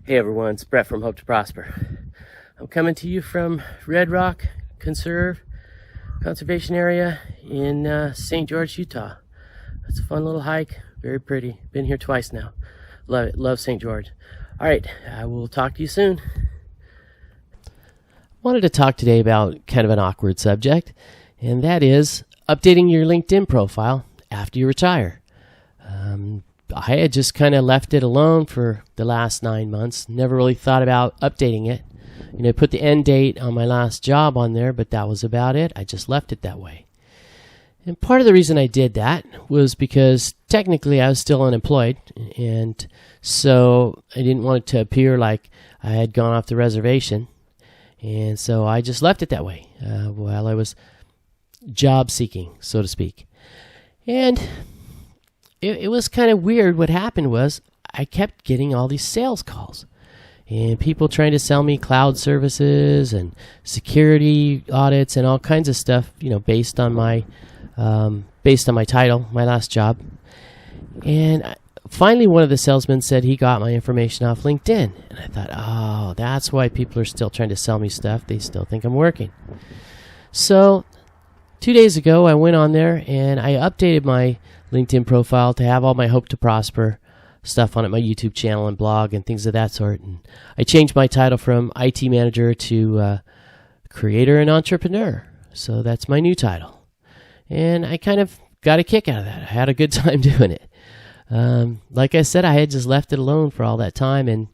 Hey everyone, it's Brett from Hope to Prosper. I'm coming to you from Red Rock Conservation Area in St. George, Utah. It's a fun little hike, very pretty. Been here twice now. Love it, love St. George. All right, I will talk to you soon. Wanted to talk today about kind of an awkward subject, and that is updating your LinkedIn profile after you retire. I had just kind of left it alone for the last 9 months. Never really thought about updating it. Put the end date on my last job on there, but that was about it. I just left it that way. And part of the reason I did that was because technically I was still unemployed, and so I didn't want it to appear like I had gone off the reservation. And so I just left it that way while I was job seeking, so to speak. And it was kind of weird. What happened was I kept getting all these sales calls and people trying to sell me cloud services and security audits and all kinds of stuff, based on my title, my last job. And finally, one of the salesmen said he got my information off LinkedIn. And I thought, oh, that's why people are still trying to sell me stuff. They still think I'm working. So 2 days ago, I went on there and I updated my LinkedIn profile to have all my Hope to Prosper stuff on it, my YouTube channel and blog and things of that sort. And I changed my title from IT manager to creator and entrepreneur. So that's my new title. And I kind of got a kick out of that. I had a good time doing it. Like I said, I had just left it alone for all that time, and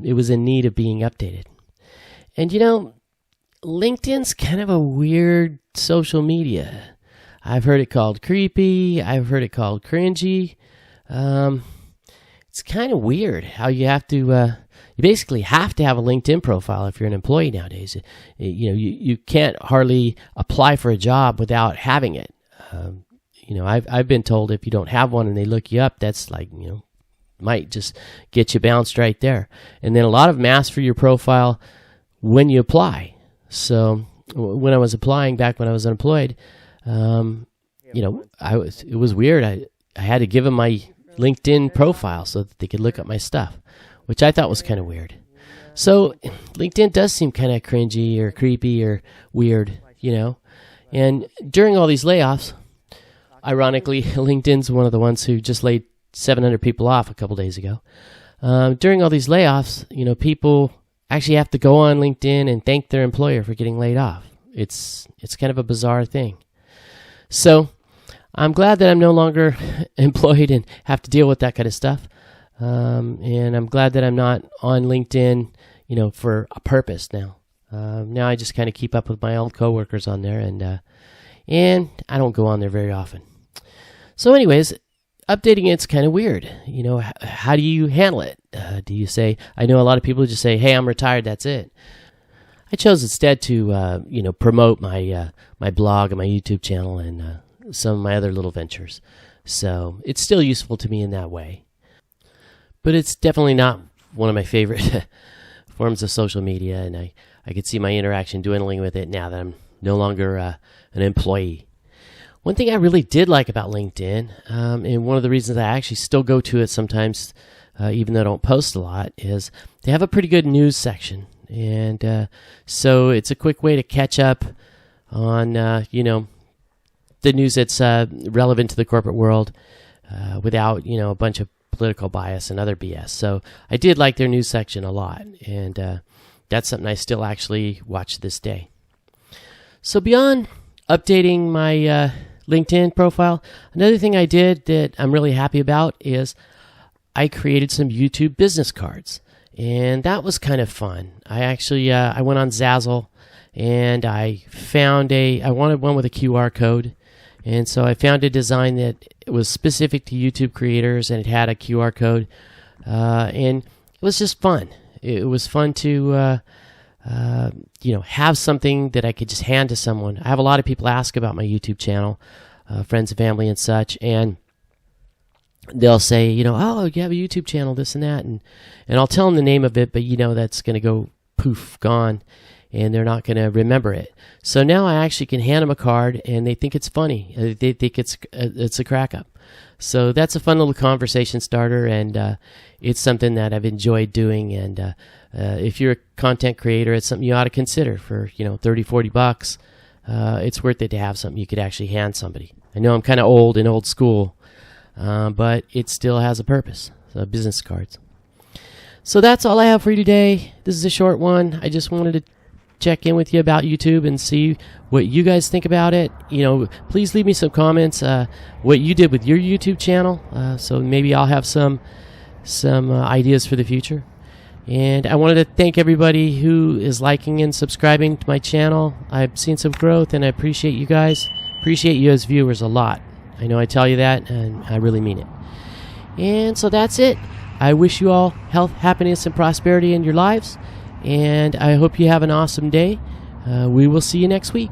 it was in need of being updated. And LinkedIn's kind of a weird social media. I've heard it called creepy. I've heard it called cringy. It's kind of weird how you have to, you basically have to have a LinkedIn profile if you're an employee nowadays. You can't hardly apply for a job without having it. I've been told if you don't have one and they look you up, that's like, might just get you bounced right there. And then a lot of them ask for your profile when you apply. So when I was applying back when I was unemployed, it was weird. I had to give them my LinkedIn profile so that they could look up my stuff, which I thought was kind of weird. So LinkedIn does seem kind of cringy or creepy or weird, And during all these layoffs, ironically, LinkedIn's one of the ones who just laid 700 people off a couple days ago. During all these layoffs, people actually have to go on LinkedIn and thank their employer for getting laid off. It's kind of a bizarre thing. So I'm glad that I'm no longer employed and have to deal with that kind of stuff. And I'm glad that I'm not on LinkedIn, for a purpose now. Now I just kind of keep up with my old coworkers on there, and I don't go on there very often. So anyways, updating it's kind of weird. How do you handle it? Do you say, I know a lot of people just say, hey, I'm retired, that's it. I chose instead to, promote my my blog and my YouTube channel and some of my other little ventures. So it's still useful to me in that way. But it's definitely not one of my favorite forms of social media, and I could see my interaction dwindling with it now that I'm no longer an employee. One thing I really did like about LinkedIn, and one of the reasons I actually still go to it sometimes, even though I don't post a lot, is they have a pretty good news section. And so it's a quick way to catch up on, the news that's relevant to the corporate world without, a bunch of political bias and other BS. So I did like their news section a lot, and that's something I still actually watch to this day. So beyond updating my LinkedIn profile, another thing I did that I'm really happy about is I created some YouTube business cards. And that was kind of fun. I actually, I went on Zazzle and I wanted one with a QR code. And so I found a design that was specific to YouTube creators and it had a QR code. And it was just fun. It was fun to, have something that I could just hand to someone. I have a lot of people ask about my YouTube channel, friends and family and such. And they'll say, oh, you have a YouTube channel, this and that. And I'll tell them the name of it, but that's going to go poof, gone. And they're not going to remember it. So now I actually can hand them a card and they think it's funny. They think it's a crack up. So that's a fun little conversation starter, and it's something that I've enjoyed doing. And if you're a content creator, it's something you ought to consider for, $30-$40. It's worth it to have something you could actually hand somebody. I know I'm kind of old school, but it still has a purpose. So business cards. So that's all I have for you today. This is a short one. I just wanted to check in with you about YouTube and see what you guys think about it. Please leave me some comments, what you did with your YouTube channel. So maybe I'll have some ideas for the future. And I wanted to thank everybody who is liking and subscribing to my channel. I've seen some growth, and I appreciate you guys. Appreciate you as viewers a lot. I know I tell you that, and I really mean it. And so that's it. I wish you all health, happiness, and prosperity in your lives. And I hope you have an awesome day. We will see you next week.